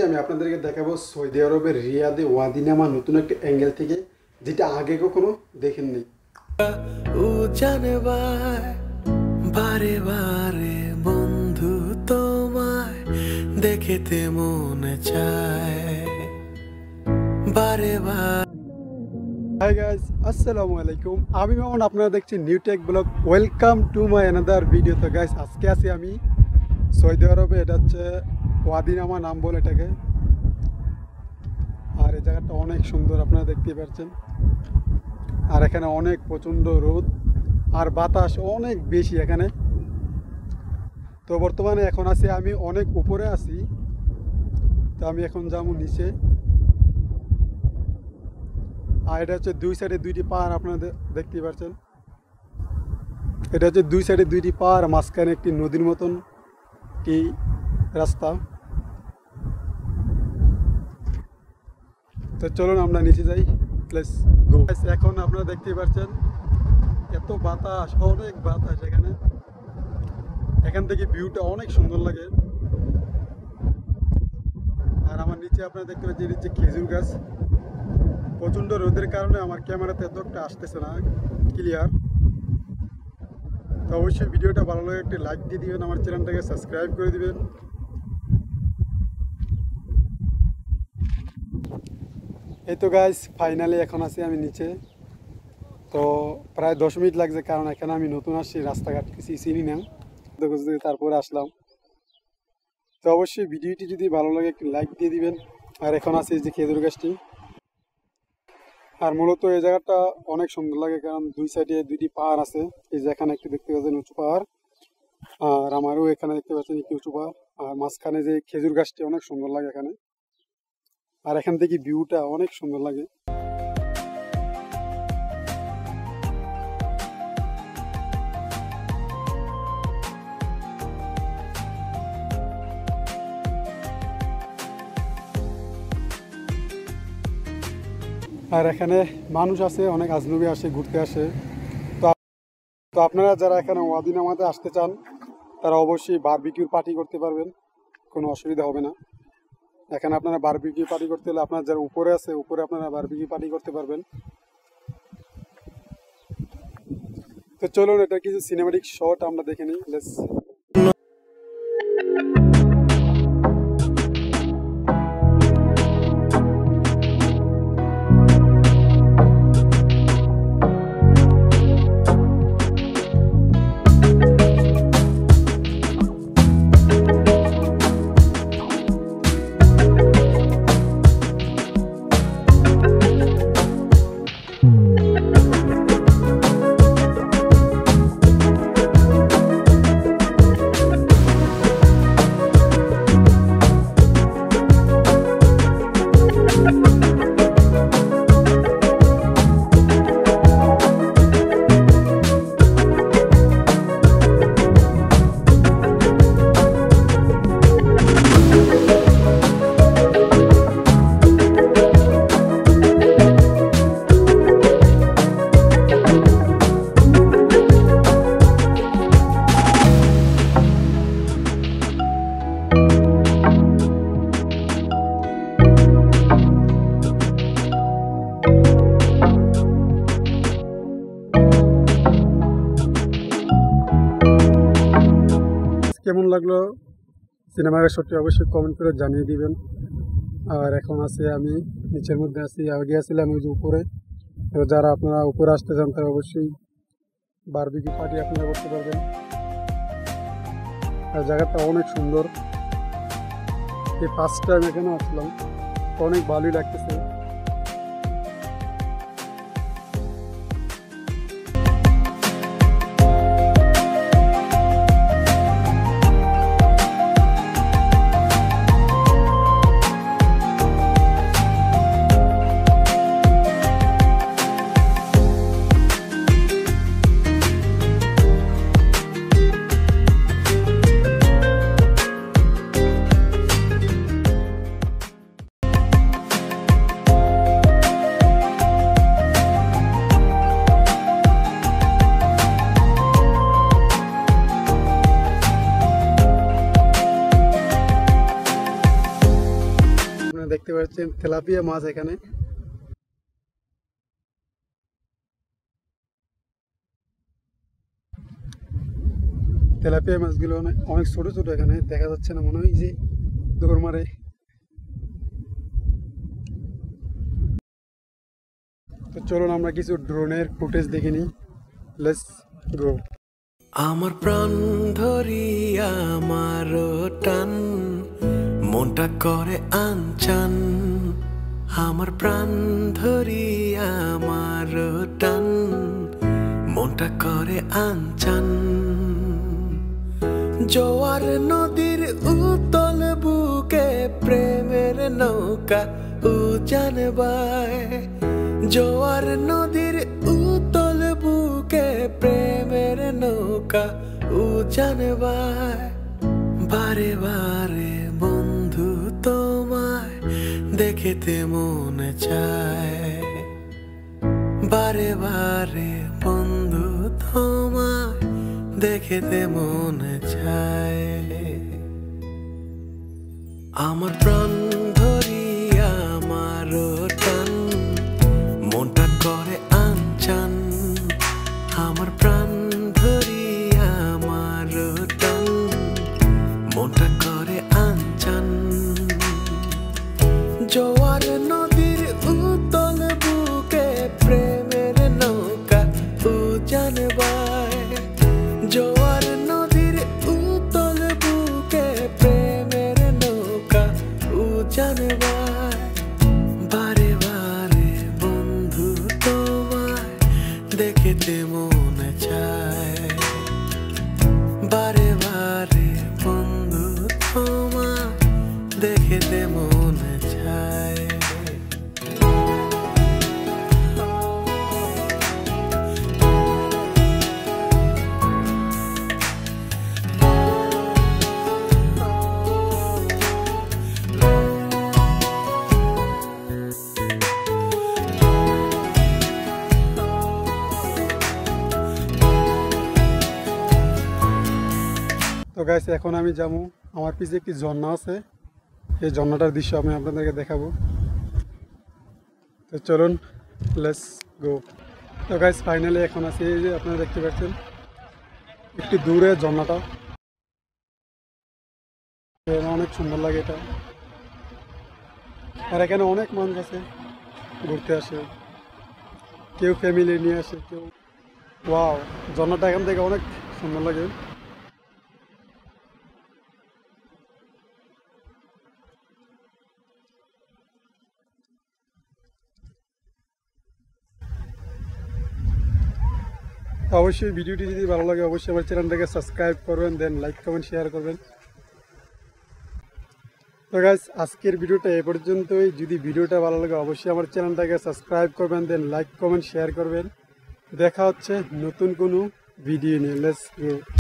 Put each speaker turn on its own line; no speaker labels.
আমি আপনাদেরকে দেখাবো সৌদি আরবের রিয়াদে ওয়াদি নামা নতুন একটা অ্যাঙ্গেল থেকে, যেটা আগে কখনো দেখেননি।
বারে বারে বন্ধু তোমায় দেখতে মনে চায় বারে বারে।
হাই গাইস, আসসালামু আলাইকুম। আমি মামুন, আপনারা দেখছেন new take blog. Welcome to my another video. তো গাইস, আজকে আছি আমি সৌদি আরবে। এটা হচ্ছে ওয়াদি নামা নাম বলে এটাকে। আর এই জায়গাটা অনেক সুন্দর, আপনারা দেখতেই পাচ্ছেন। আর এখানে অনেক প্রচণ্ড রোদ আর বাতাস অনেক বেশি এখানে। তো বর্তমানে এখন আছি আমি অনেক উপরে আছি। তো আমি এখন যাবো নিচে। আর এটা হচ্ছে দুই সাইডে দুইটি পাহাড়, আপনারা দেখতেই পাচ্ছেন। এটা হচ্ছে দুই সাইডে দুইটি পাহাড়, মাঝখানে একটি নদীর মতন কি রাস্তা। তো চলুন আমরা নিচে যাই, প্লেস গো। এখন আপনারা দেখতেই পাচ্ছেন এত বাতাস, অনেক বাতাস এখানে। এখান থেকে ভিউটা অনেক সুন্দর লাগে। আর আমার নিচে আপনারা দেখতে পাচ্ছেন নিচে খেজুর গাছ। প্রচণ্ড রোদের কারণে আমার ক্যামেরাতে এত একটা আসতেছে না ক্লিয়ার। তো অবশ্যই ভিডিওটা ভালো লাগে একটি লাইক দিয়ে দিবেন, আমার চ্যানেলটাকে সাবস্ক্রাইব করে দিবেন। এই তো গাইস, ফাইনালি এখন আছি আমি নিচে। তো প্রায় 10 মিনিট লাগছে, কারণ এখানে আমি নতুন আসছি, রাস্তাঘাট কিছু চিনি না, তারপরে আসলাম। তো অবশ্যই ভিডিওটি যদি ভালো লাগে একটি লাইক দিয়ে দিবেন। আর এখন আছি যে খেজুর গাছটি। আর মূলত এই জায়গাটা অনেক সুন্দর লাগে, কারণ দুই সাইডে দুইটি পাহাড় আছে। এই যে এখানে একটি দেখতে পাচ্ছেন উঁচু পাহাড়, আর আমারও এখানে দেখতে পাচ্ছেন একটি উঁচু পাহাড়। আর মাঝখানে যে খেজুর গাছটি অনেক সুন্দর লাগে এখানে। আর এখান থেকে ভিউটা অনেক সুন্দর লাগে। আর এখানে মানুষ আছে, অনেক আজনবী আসে, ঘুরতে আসে। তো আপনারা যারা এখানে ওয়াদি নামাতে আসতে চান, তারা অবশ্যই বারবিকিউর পার্টি করতে পারবেন, কোনো অসুবিধা হবে না। এখানে আপনারা বারবিকিউ পার্টি করতে হলে আপনার যারা উপরে আছে, উপরে আপনারা বারবিকিউ পার্টি করতে পারবেন। তো চলুন এটা কিছু সিনেমাটিক শট আমরা দেখে নিই। লেটস। কেমন লাগলো সিনেমার শটটি অবশ্যই কমেন্ট করে জানিয়ে দিবেন। আর এখন আছি আমি নিচের মধ্যে আছি, আগে আসছিলাম ওই যে উপরে। তো যারা আপনারা উপরে আসতে চান তারা অবশ্যই বারবিকিউ পার্টি আপনারা করতে পারবেন। আর জায়গাটা অনেক সুন্দর। এই ফার্স্ট টাইম এখানে আসলাম, অনেক ভালোই লাগতেছে। পাচ্ছেন তেলাপিয়া মাছ এখানে। তেলাপিয়া মাছগুলো অনেক ছোট ছোট, এখানে দেখা যাচ্ছে না, মনে হয় যে দৌড় মারে। তো চলুন আমরা কিছু ড্রোনের ফুটেজ দেখে নিই। Let's go.
আমার প্রাণ ধরিয়া আমার টান, মনটা করে আনচান। আমার প্রাণ ধরিয়া আমার টান, মনটা করে আনচান। জোয়ার নদীর উতল বুকে প্রেমের নৌকা উজান বায়। জোয়ার নদীর উতল বুকে প্রেমের নৌকা উজান বায়। বারে বারে বন্ধু তোমায় দেখিতে মনে চায়। বারে বারে বন্ধু তোমায় দেখিতে মনে চায়। আমার প্রাণ ধরিয়া আমার টান, মনটা করে আনচান। আমার প্রাণ ধরিয়া আমার টান, মনটা করে আনচান। জোয়ার নদীর উতল বুকে প্রেমের নৌকা উজান বায়। জোয়ার নদীর উতল বুকে প্রেমের নৌকা উজান বায়। বারে বারে বন্ধু তোমায় দেখিতে মনে চায়। বারে বারে বন্ধু তোমায় দেখিতে মনে চায়।
তো গাইস এখন আমি যাবো, আমার পিছে একটি ঝর্ণা আছে, এই ঝর্ণাটার দৃশ্য আমি আপনাদেরকে দেখাবো। তো চলুন লেটস গো। তো গাইস ফাইনালি এখন আছি, এই যে আপনারা দেখতে পাচ্ছেন একটু দূরে ঝর্ণাটা, অনেক সুন্দর লাগে এটা। আর এখানে অনেক মানুষ আছে, ঘুরতে আসে, কেউ ফ্যামিলি নিয়ে আসে, কেউ। ওয়াও, ঝর্ণাটা এখান থেকে অনেক সুন্দর লাগে। অবশ্যই ভিডিওটি যদি ভালো লাগে অবশ্যই আমার চ্যানেলটাকে সাবস্ক্রাইব করবেন, দেন লাইক কমেন্ট শেয়ার করবেন। তো গাইস আজকের ভিডিওটা এ পর্যন্তই। যদি ভিডিওটা ভালো লাগে অবশ্যই আমার চ্যানেলটাকে সাবস্ক্রাইব করবেন, দেন লাইক কমেন্ট শেয়ার করবেন। দেখা হচ্ছে নতুন কোনো ভিডিও নিয়ে। Let's go.